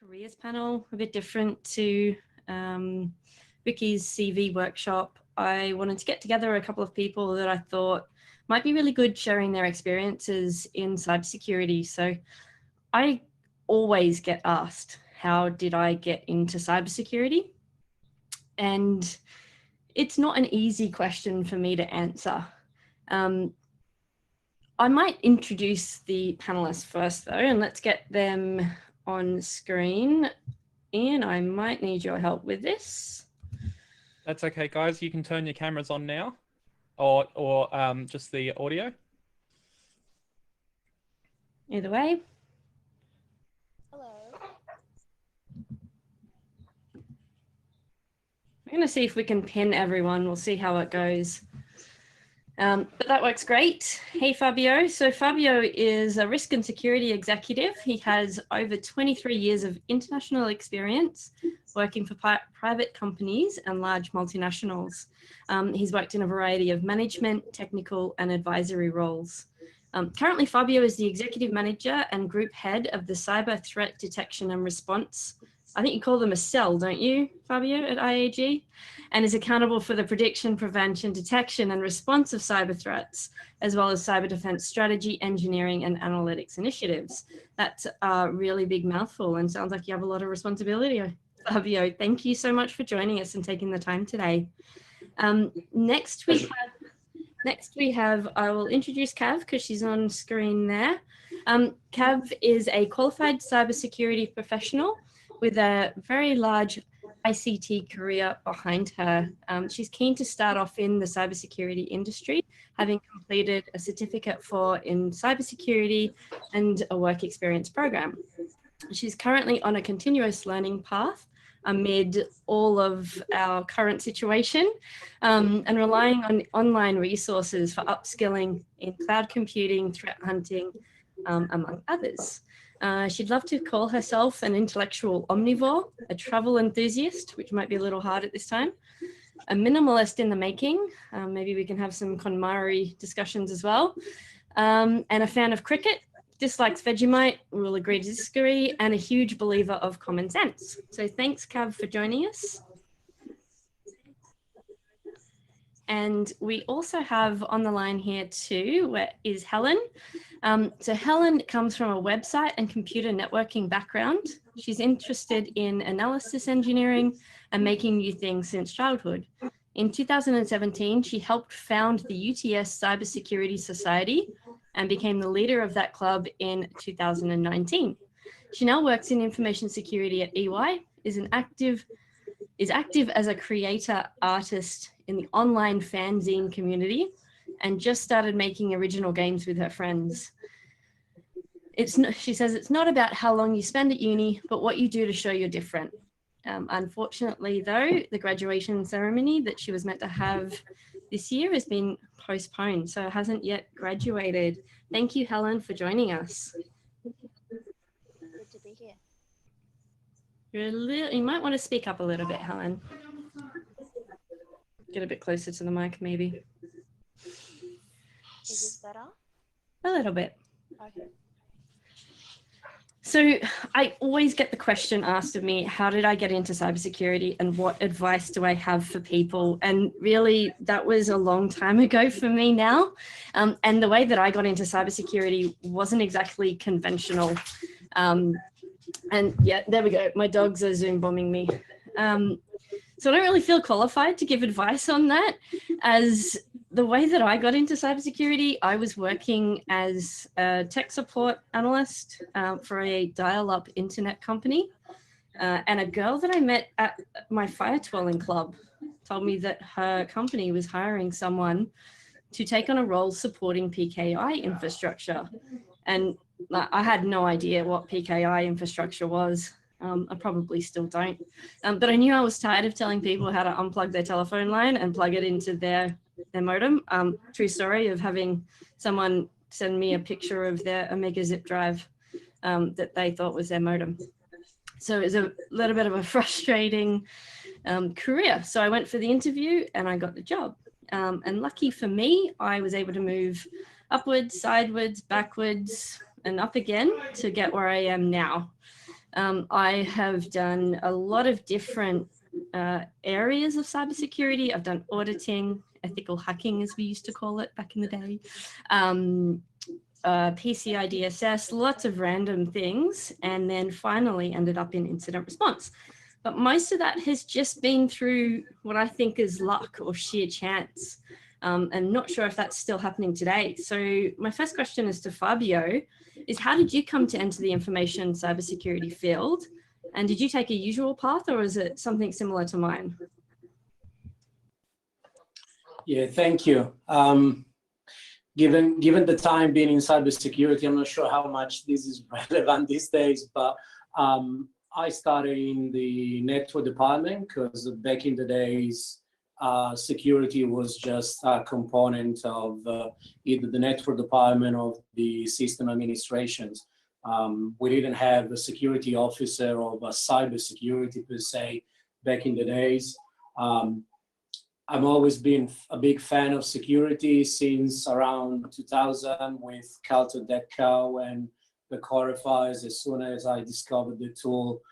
careers panel, a bit different to Vicky's CV workshop. I wanted to get together a couple of people that I thought might be really good sharing their experiences in cybersecurity. So I always get asked, how did I get into cybersecurity? And it's not an easy question for me to answer. I might introduce the panelists first though, and let's get them on screen. Ian, I might need your help with this. That's okay, guys. You can turn your cameras on now, or just the audio. Either way. Hello. I'm going to see if we can pin everyone. We'll see how it goes. But that works great. Hey, Fabio. So Fabio is a risk and security executive. He has over 23 years of international experience working for private companies and large multinationals. He's worked in a variety of management, technical, and advisory roles. Currently, Fabio is the executive manager and group head of the cyber threat detection and response. I think you call them a cell, don't you, Fabio, at IAG? And is accountable for the prediction, prevention, detection, and response of cyber threats, as well as cyber defense strategy, engineering, and analytics initiatives. That's a really big mouthful and sounds like you have a lot of responsibility, Fabio. Thank you so much for joining us and taking the time today. Next we have, I will introduce Cav because she's on screen there. Cav is a qualified cybersecurity professional with a very large ICT career behind her. She's keen to start off in the cybersecurity industry, having completed a certificate in cybersecurity and a work experience program. She's currently on a continuous learning path amid all of our current situation and relying on online resources for upskilling in cloud computing, threat hunting, among others. She'd love to call herself an intellectual omnivore, a travel enthusiast, which might be a little hard at this time, a minimalist in the making. Maybe we can have some KonMari discussions as well, and a fan of cricket, dislikes Vegemite, we'll agree to disagree, and a huge believer of common sense. So thanks, Cav, for joining us. And we also have on the line here too, where is Helen. So Helen comes from a website and computer networking background. She's interested in analysis engineering and making new things since childhood. In 2017, she helped found the UTS Cybersecurity Society and became the leader of that club in 2019. She now works in information security at EY, is active as a creator artist in the online fanzine community, and just started making original games with her friends. She says it's not about how long you spend at uni, but what you do to show you're different. Unfortunately, though, the graduation ceremony that she was meant to have this year has been postponed, so hasn't yet graduated. Thank you, Helen, for joining us. Good to be here. You might want to speak up a little bit, Helen. Get a bit closer to the mic, maybe. Is this better? A little bit. Okay. So I always get the question asked of me, how did I get into cybersecurity and what advice do I have for people? And really, that was a long time ago for me now. And the way that I got into cybersecurity wasn't exactly conventional. And yeah, there we go. My dogs are Zoom bombing me. So I don't really feel qualified to give advice on that, as the way that I got into cybersecurity, I was working as a tech support analyst for a dial-up internet company. And a girl that I met at my fire twirling club told me that her company was hiring someone to take on a role supporting PKI infrastructure. And I had no idea what PKI infrastructure was. I probably still don't. But I knew I was tired of telling people how to unplug their telephone line and plug it into their modem. True story of having someone send me a picture of their Omega zip drive that they thought was their modem. So it was a little bit of a frustrating career. So I went for the interview and I got the job. And lucky for me, I was able to move upwards, sideways, backwards, and up again to get where I am now. I have done a lot of different areas of cybersecurity. I've done auditing, ethical hacking, as we used to call it back in the day, PCI DSS, lots of random things, and then finally ended up in incident response. But most of that has just been through what I think is luck or sheer chance. I'm not sure if that's still happening today. So my first question is to Fabio, is how did you come to enter the information cybersecurity field? And did you take a usual path, or is it something similar to mine? Yeah, thank you. Given the time being in cybersecurity, I'm not sure how much this is relevant these days, but I started in the network department because back in the days, security was just a component of either the network department or the system administrations. We didn't have a security officer or a cybersecurity per se back in the days. I've always been a big fan of security since around 2000 with Calto Dead Cow and the Corifies. As soon as I discovered the tool,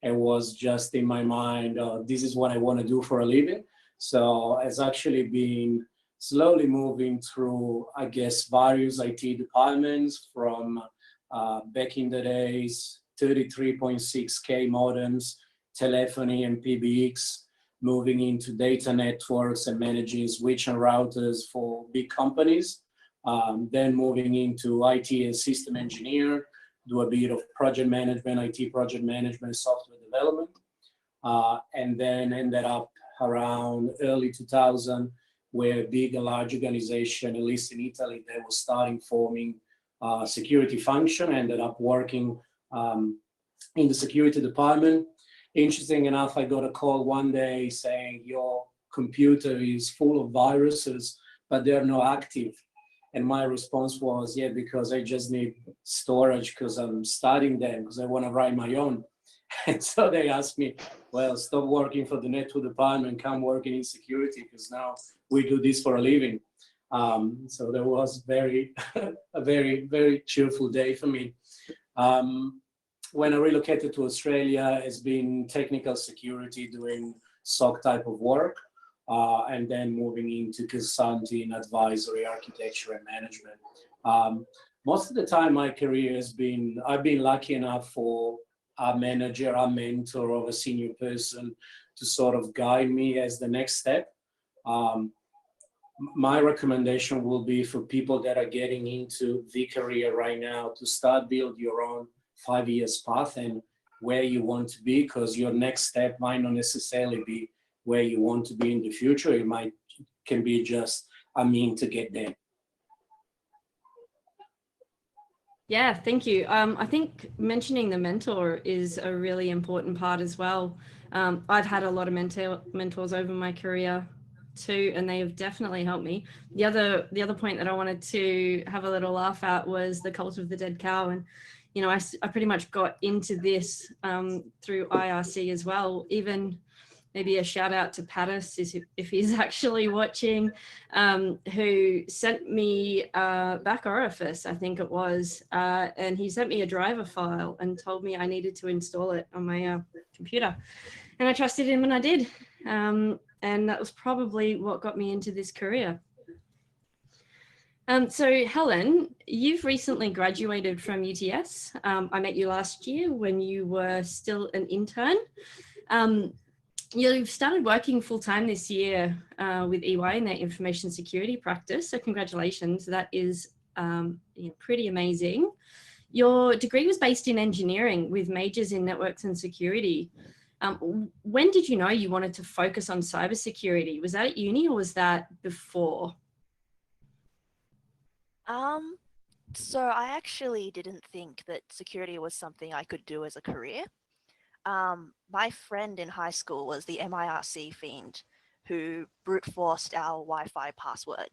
it was just in my mind, this is what I want to do for a living. So it's actually been slowly moving through, I guess, various IT departments from back in the days, 33.6K modems, telephony and PBX, moving into data networks and managing switch and routers for big companies. Then moving into IT and system engineer, do a bit of project management, IT project management, software development. And then ended up around early 2000, where big and large organization, at least in Italy, they were starting forming security function, ended up working in the security department. Interesting enough, I got a call one day saying your computer is full of viruses, but they're not active. And my response was, yeah, because I just need storage because I'm studying them, because I want to write my own. And so they asked me, well, stop working for the network department, come working in security, because now we do this for a living. So that was a very, very cheerful day for me. When I relocated to Australia, it's been technical security, doing SOC type of work, and then moving into consulting, advisory, architecture, and management. Most of the time, my career has been, I've been lucky enough for a manager, a mentor, or a senior person to sort of guide me as the next step. My recommendation will be for people that are getting into the career right now to start build your own 5 years path and where you want to be, because your next step might not necessarily be where you want to be in the future. It can be just a mean to get there. Yeah, thank you. I think mentioning the mentor is a really important part as well. I've had a lot of mentors over my career too, and they have definitely helped me. The other point that I wanted to have a little laugh at was the cult of the dead cow. And you know, I pretty much got into this through IRC as well. Even maybe a shout out to Pattis if he's actually watching, who sent me back orifice, I think it was, and he sent me a driver file and told me I needed to install it on my computer. And I trusted him and I did. And that was probably what got me into this career. So Helen, you've recently graduated from UTS. I met you last year when you were still an intern. You've started working full-time this year with EY in their information security practice. So congratulations, that is pretty amazing. Your degree was based in engineering with majors in networks and security. When did you know you wanted to focus on cybersecurity? Was that at uni or was that before? So I actually didn't think that security was something I could do as a career. My friend in high school was the MIRC fiend who brute forced our Wi-Fi password.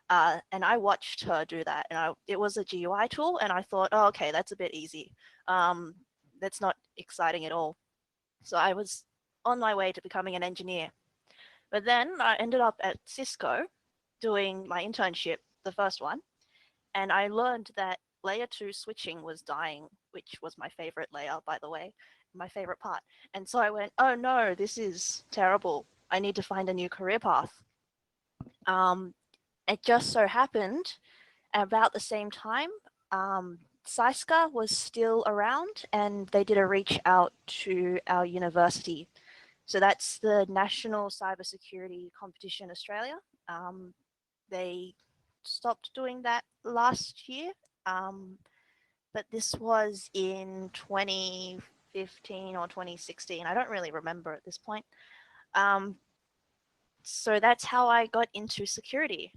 And I watched her do that, and it was a GUI tool, and I thought, oh, okay, that's a bit easy. That's not exciting at all. So I was on my way to becoming an engineer. But then I ended up at Cisco doing my internship, the first one, and I learned that layer 2 switching was dying, which was my favorite layer, by the way, my favorite part. And so I went, oh no, this is terrible. I need to find a new career path. It just so happened about the same time, CISCA was still around, and they did a reach out to our university. So that's the National Cybersecurity Competition Australia. They stopped doing that last year, but this was in 2015 or 2016. I don't really remember at this point. So that's how I got into security.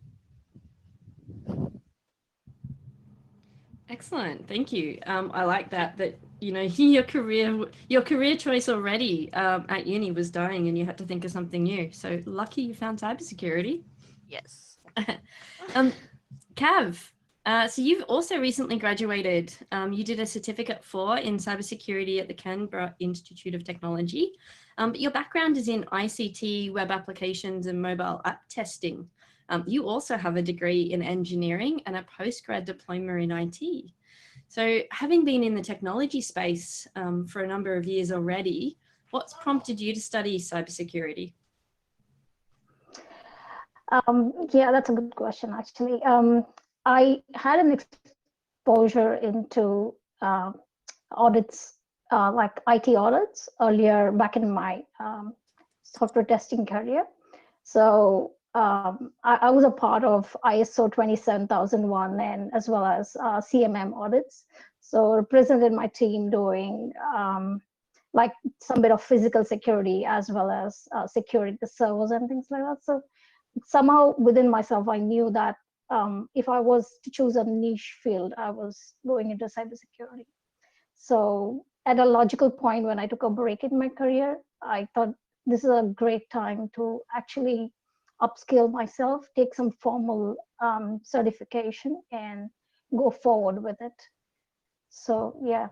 Excellent, thank you. I like that you know your career choice already at uni was dying, and you had to think of something new. So lucky you found cybersecurity. Yes. Cav, so you've also recently graduated. You did a Certificate 4 in cybersecurity at the Canberra Institute of Technology, but your background is in ICT, web applications, and mobile app testing. You also have a degree in engineering and a postgrad diploma in IT. So having been in the technology space for a number of years already, what's prompted you to study cybersecurity? Yeah, that's a good question, actually. I had an exposure into audits, like IT audits earlier back in my software testing career. So I was a part of ISO 27001 and as well as CMM audits. So represented my team doing like some bit of physical security as well as securing the servers and things like that. So somehow within myself, I knew that if I was to choose a niche field, I was going into cybersecurity. So at a logical point when I took a break in my career, I thought this is a great time to actually upskill myself, take some formal certification and go forward with it. So yeah,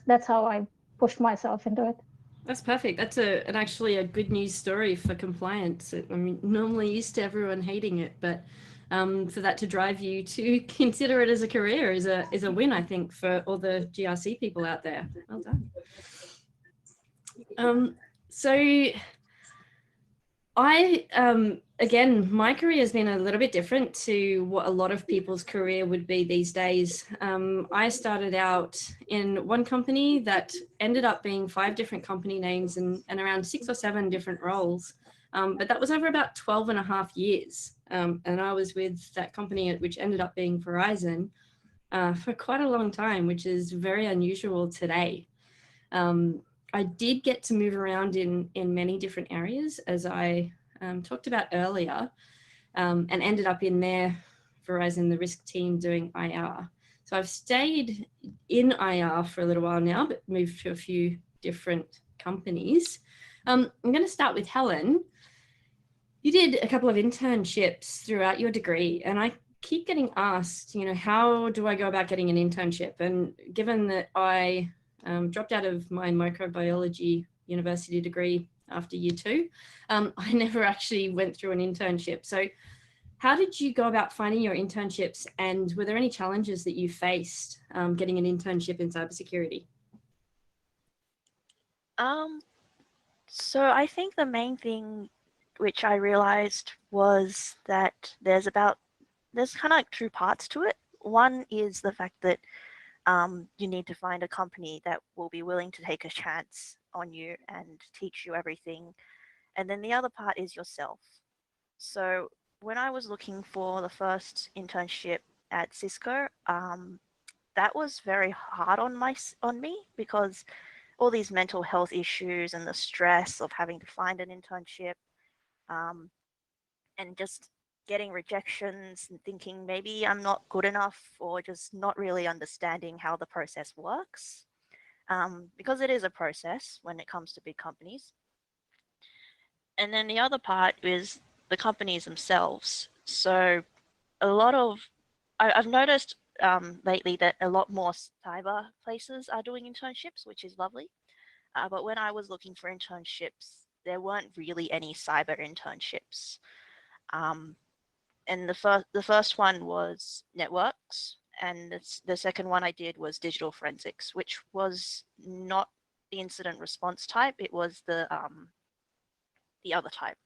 that's how I pushed myself into it. That's perfect. That's actually a good news story for compliance. I mean, normally used to everyone hating it, but for that to drive you to consider it as a career is a win, I think, for all the GRC people out there. Well done. So again, my career has been a little bit different to what a lot of people's career would be these days. I started out in one company that ended up being 5 different company names and around 6 or 7 different roles. But that was over about 12 and a half years. And I was with that company, which ended up being Verizon, for quite a long time, which is very unusual today. I did get to move around in many different areas, as I talked about earlier, and ended up in their Verizon, the risk team, doing IR. So I've stayed in IR for a little while now, but moved to a few different companies. I'm going to start with Helen. You did a couple of internships throughout your degree, and I keep getting asked, you know, how do I go about getting an internship? And given that I dropped out of my microbiology university degree after year 2, I never actually went through an internship. So how did you go about finding your internships, and were there any challenges that you faced getting an internship in cybersecurity? So I think the main thing which I realized was that there's kind of like 2 parts to it. One is the fact that you need to find a company that will be willing to take a chance on you and teach you everything. And then the other part is yourself. So when I was looking for the first internship at Cisco, that was very hard on me because all these mental health issues and the stress of having to find an internship, and just getting rejections and thinking maybe I'm not good enough, or just not really understanding how the process works, because it is a process when it comes to big companies. And then the other part is the companies themselves. So I've noticed lately that a lot more cyber places are doing internships, which is lovely. But when I was looking for internships, there weren't really any cyber internships. And the first one was networks, and the second one I did was digital forensics, which was not the incident response type. It was the other type.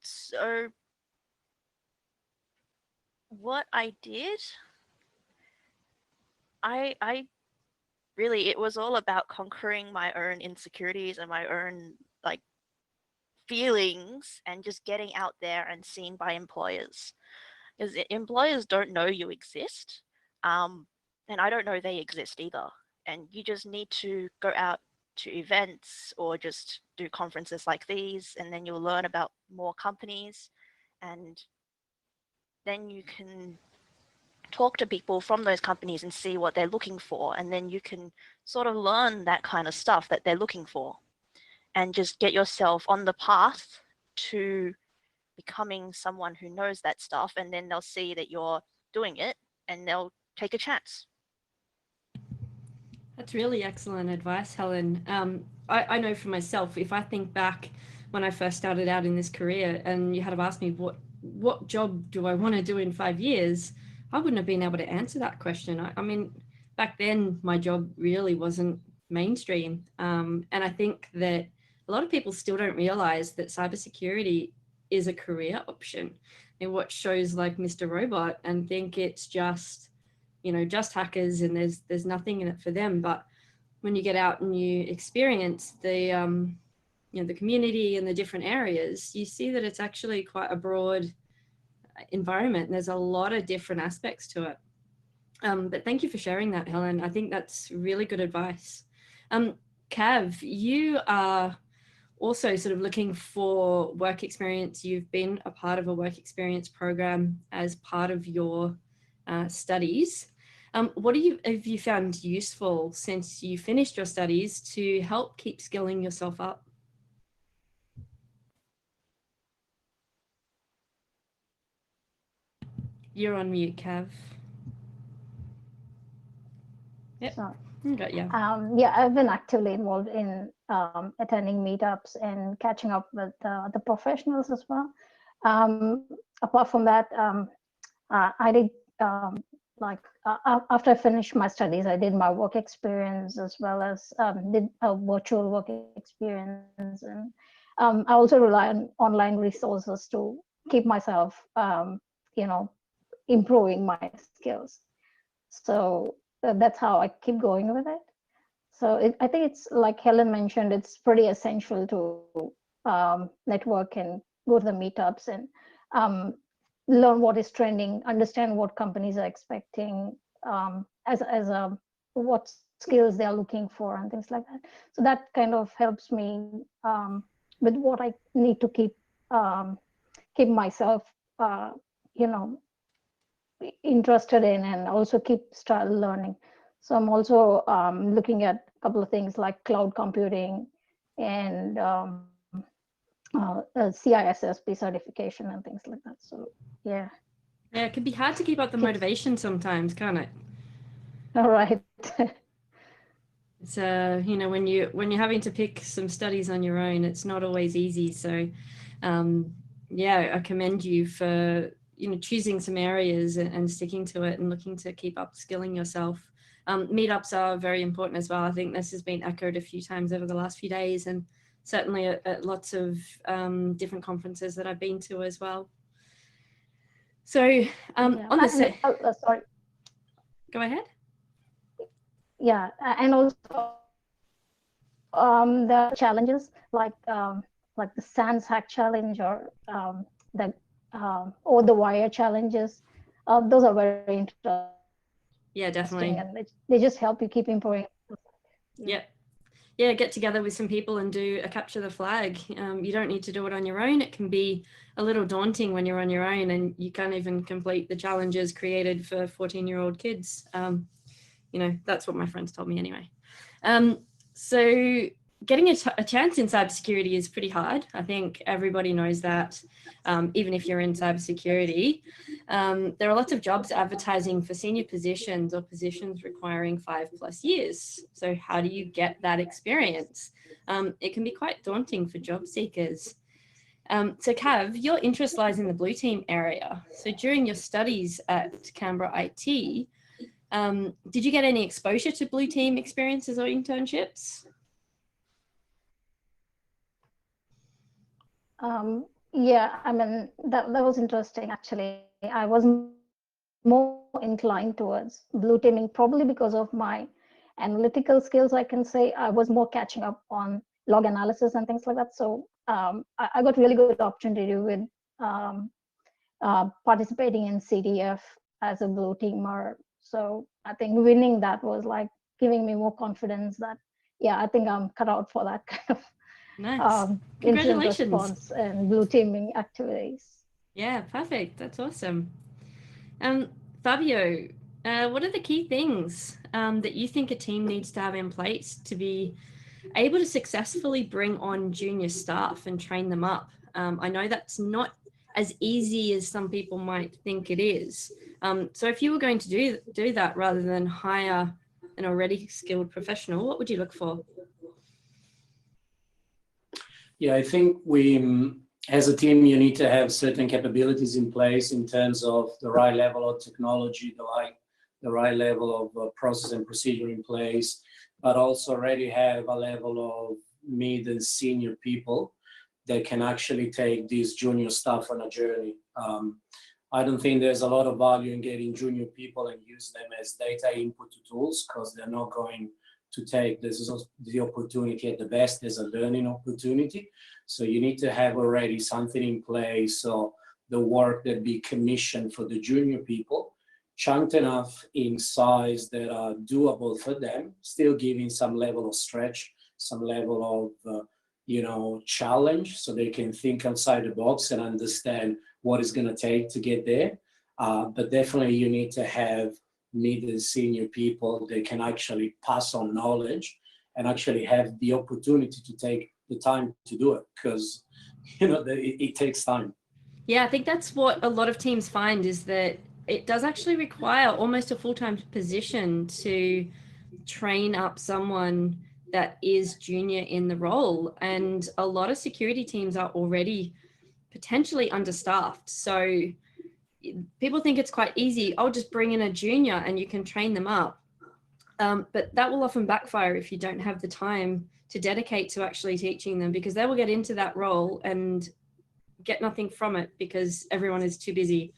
So what I did, I really, it was all about conquering my own insecurities and my own like feelings, and just getting out there and seen by employers, because employers don't know you exist, and I don't know they exist either. And you just need to go out to events or just do conferences like these, and then you'll learn about more companies, and then you can talk to people from those companies and see what they're looking for, and then you can sort of learn that kind of stuff that they're looking for, and just get yourself on the path to becoming someone who knows that stuff, and then they'll see that you're doing it and they'll take a chance. That's really excellent advice, Helen. I know for myself, if I think back when I first started out in this career and you had to ask me what job do I want to do in 5 years, I wouldn't have been able to answer that question. I mean, back then my job really wasn't mainstream. And I think that a lot of people still don't realize that cybersecurity is a career option. They watch shows like Mr. Robot and think it's just, you know, just hackers and there's nothing in it for them. But when you get out and you experience the, you know, the community and the different areas, you see that it's actually quite a broad environment. And there's a lot of different aspects to it. But thank you for sharing that, Helen. I think that's really good advice. Cav, you are also sort of looking for work experience. You've been a part of a work experience program as part of your studies. What have you found useful since you finished your studies to help keep skilling yourself up? You're on mute, Cav. Yep. So, Got you. yeah, I've been actively involved in attending meetups and catching up with the professionals as well. Apart from that, I did after I finished my studies, I did my work experience as well as did a virtual work experience, and I also rely on online resources to keep myself, you know, improving my skills. So that's how I keep going with it. So I think it's like Helen mentioned, it's pretty essential to network and go to the meetups and learn what is trending, understand what companies are expecting, as what skills they are looking for and things like that. So that kind of helps me with what I need to keep myself, you know, interested in, and also start learning. So I'm also looking at a couple of things like cloud computing and CISSP certification and things like that. So yeah. Yeah, it can be hard to keep up the motivation sometimes, can't it? All right. It's you know, when you're having to pick some studies on your own, it's not always easy. So yeah, I commend you for, you know, choosing some areas and sticking to it and looking to keep upskilling yourself. Meetups are very important as well. I think this has been echoed a few times over the last few days, and certainly at lots of different conferences that I've been to as well. So Yeah. on the set, sorry. go ahead. Yeah, and also the challenges like the SANS hack challenge or the or the wire challenges. Those are very interesting. Yeah, definitely. And they just help you keep improving. Yeah, get together with some people and do a capture the flag. You don't need to do it on your own. It can be a little daunting when you're on your own and you can't even complete the challenges created for 14-year-old kids. You know, that's what my friends told me anyway. So getting a chance in cybersecurity is pretty hard. I think everybody knows that, even if you're in cybersecurity. There are lots of jobs advertising for senior positions or positions requiring 5+ years. So how do you get that experience? It can be quite daunting for job seekers. So Cav, your interest lies in the blue team area. So during your studies at Canberra IT, did you get any exposure to blue team experiences or internships? Yeah, I mean, that was interesting, actually. I was more inclined towards blue teaming, probably because of my analytical skills. I can say I was more catching up on log analysis and things like that. So I got really good opportunity with participating in CDF as a blue teamer. So I think winning that was like giving me more confidence that, yeah, I think I'm cut out for that kind of Nice. incident Congratulations. response and blue teaming activities. Yeah, perfect. That's awesome. Fabio, what are the key things that you think a team needs to have in place to be able to successfully bring on junior staff and train them up? I know that's not as easy as some people might think it is. So if you were going to do that rather than hire an already skilled professional, what would you look for? Yeah, I think as a team, you need to have certain capabilities in place in terms of the right level of technology, the right level of process and procedure in place, but also already have a level of mid and senior people that can actually take these junior staff on a journey. I don't think there's a lot of value in getting junior people and use them as data input to tools, because they're not going to take the opportunity at the best as a learning opportunity. So you need to have already something in place. So the work that be commissioned for the junior people, chunked enough in size that are doable for them, still giving some level of stretch, some level of challenge, so they can think outside the box and understand what it's going to take to get there. But definitely you need to have mid and senior people that can actually pass on knowledge and actually have the opportunity to take the time to do it, because it takes time. Yeah, I think that's what a lot of teams find, is that it does actually require almost a full-time position to train up someone that is junior in the role. And a lot of security teams are already potentially understaffed. So people think it's quite easy. I'll just bring in a junior and you can train them up. But that will often backfire if you don't have the time to dedicate to actually teaching them, because they will get into that role and get nothing from it because everyone is too busy,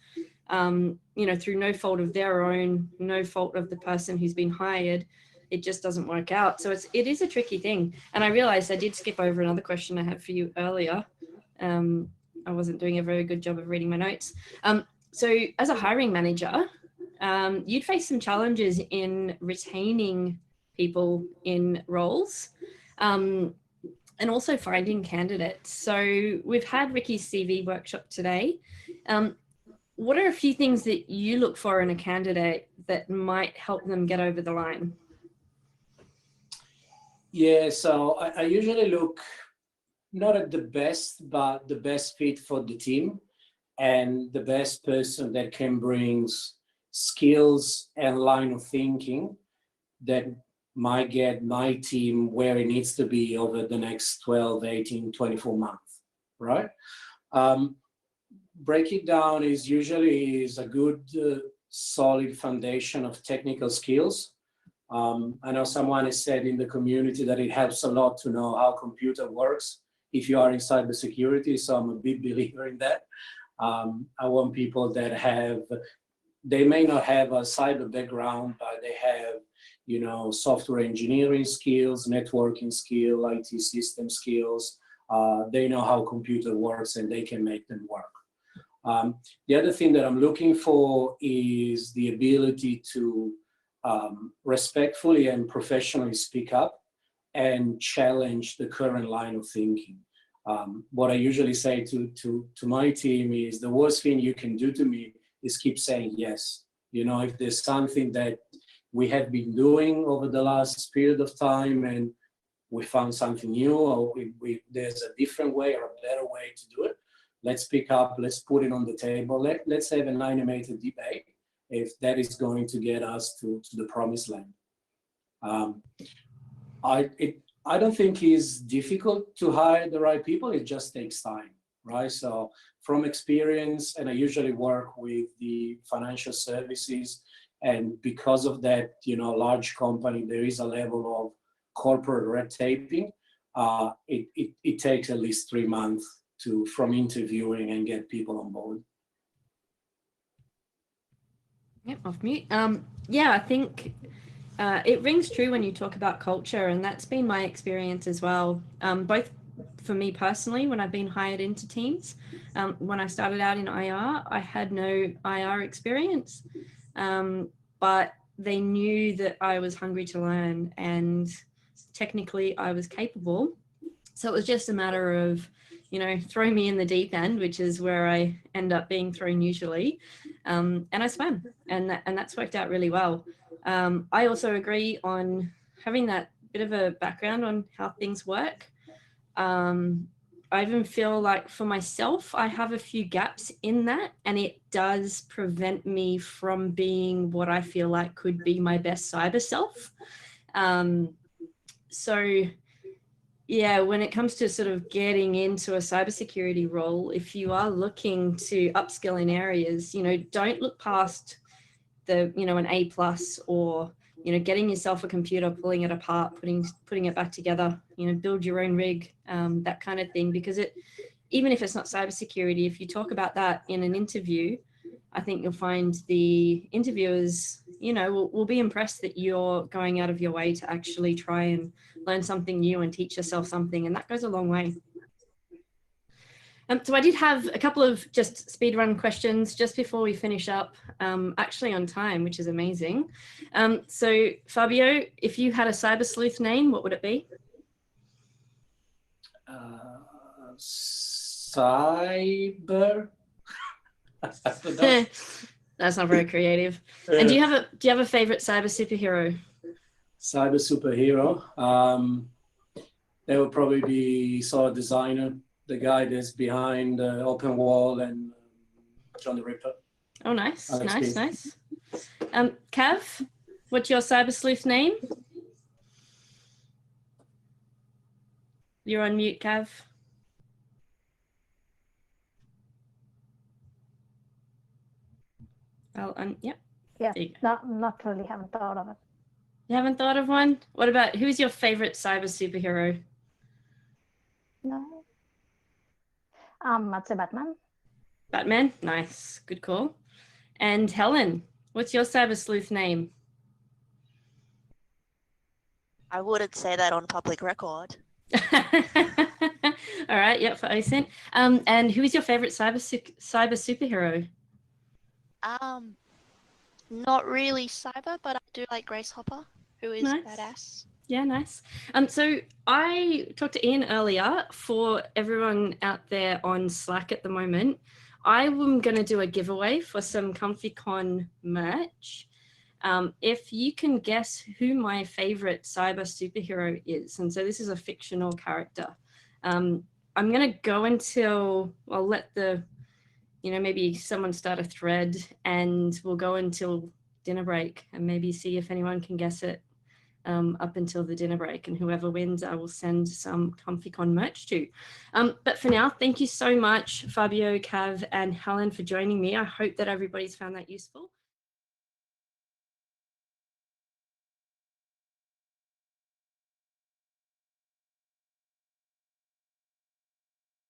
through no fault of their own, no fault of the person who's been hired. It just doesn't work out. So it is a tricky thing. And I realized I did skip over another question I had for you earlier. I wasn't doing a very good job of reading my notes. So as a hiring manager, you'd face some challenges in retaining people in roles, and also finding candidates. So we've had Ricky's CV workshop today. What are a few things that you look for in a candidate that might help them get over the line? Yeah, so I usually look not at the best, but the best fit for the team and the best person that can bring skills and line of thinking that might get my team where it needs to be over the next 12, 18, 24 months, right? Break it down is usually a good, solid foundation of technical skills. I know someone has said in the community that it helps a lot to know how computer works if you are in cybersecurity, so I'm a big believer in that. I want people that they may not have a cyber background, but they have, software engineering skills, networking skill, IT system skills. They know how computer works and they can make them work. The other thing that I'm looking for is the ability to respectfully and professionally speak up and challenge the current line of thinking. What I usually say to my team is, the worst thing you can do to me is keep saying yes. If there's something that we have been doing over the last period of time and we found something new, or there's a different way or a better way to do it, let's pick up, let's put it on the table, let's have an animated debate if that is going to get us to the promised land. I don't think it's difficult to hire the right people, it just takes time, right? So from experience, and I usually work with the financial services, and because of that, large company, there is a level of corporate red taping. It takes at least 3 months from interviewing and get people on board. Yep, off mute. Yeah, I think it rings true when you talk about culture, and that's been my experience as well. Both for me personally, when I've been hired into teams. When I started out in IR, I had no IR experience, but they knew that I was hungry to learn, and technically I was capable. So it was just a matter of, throw me in the deep end, which is where I end up being thrown usually. And I swam, and that's worked out really well. I also agree on having that bit of a background on how things work. I even feel like for myself, I have a few gaps in that, and it does prevent me from being what I feel like could be my best cyber self. So yeah, when it comes to sort of getting into a cybersecurity role, if you are looking to upskill in areas, don't look past the, an A+, or, getting yourself a computer, pulling it apart, putting it back together, build your own rig, that kind of thing. Because even if it's not cybersecurity, if you talk about that in an interview, I think you'll find the interviewers, will be impressed that you're going out of your way to actually try and learn something new and teach yourself something. And that goes a long way. So I did have a couple of just speed run questions just before we finish up, actually on time, which is amazing. So Fabio, if you had a cyber sleuth name, what would it be? Cyber. That's not very creative. And do you have a favorite cyber superhero? Cyber superhero. There would probably be Sword Designer, the guy that's behind Open Wall and John the Ripper. Oh, nice. Cav, what's your cyber sleuth name? You're on mute, Cav. Yep. Yeah, not really, haven't thought of it. You haven't thought of one? What about, who's your favorite cyber superhero? No. I'd say Batman. Batman? Nice. Good call. And Helen, what's your cyber sleuth name? I wouldn't say that on public record. All right, yep, for OSINT. And who is your favorite cyber superhero? Not really cyber, but I do like Grace Hopper, who is badass. Yeah, nice. So I talked to Ian earlier. For everyone out there on Slack at the moment, I am going to do a giveaway for some ComfyCon merch. If you can guess who my favorite cyber superhero is, and so this is a fictional character. I'm going to go until, I'll let the, maybe someone start a thread, and we'll go until dinner break and maybe see if anyone can guess it up until the dinner break, and whoever wins, I will send some ComfyCon merch to. But for now, thank you so much, Fabio, Cav, and Helen, for joining me. I hope that everybody's found that useful.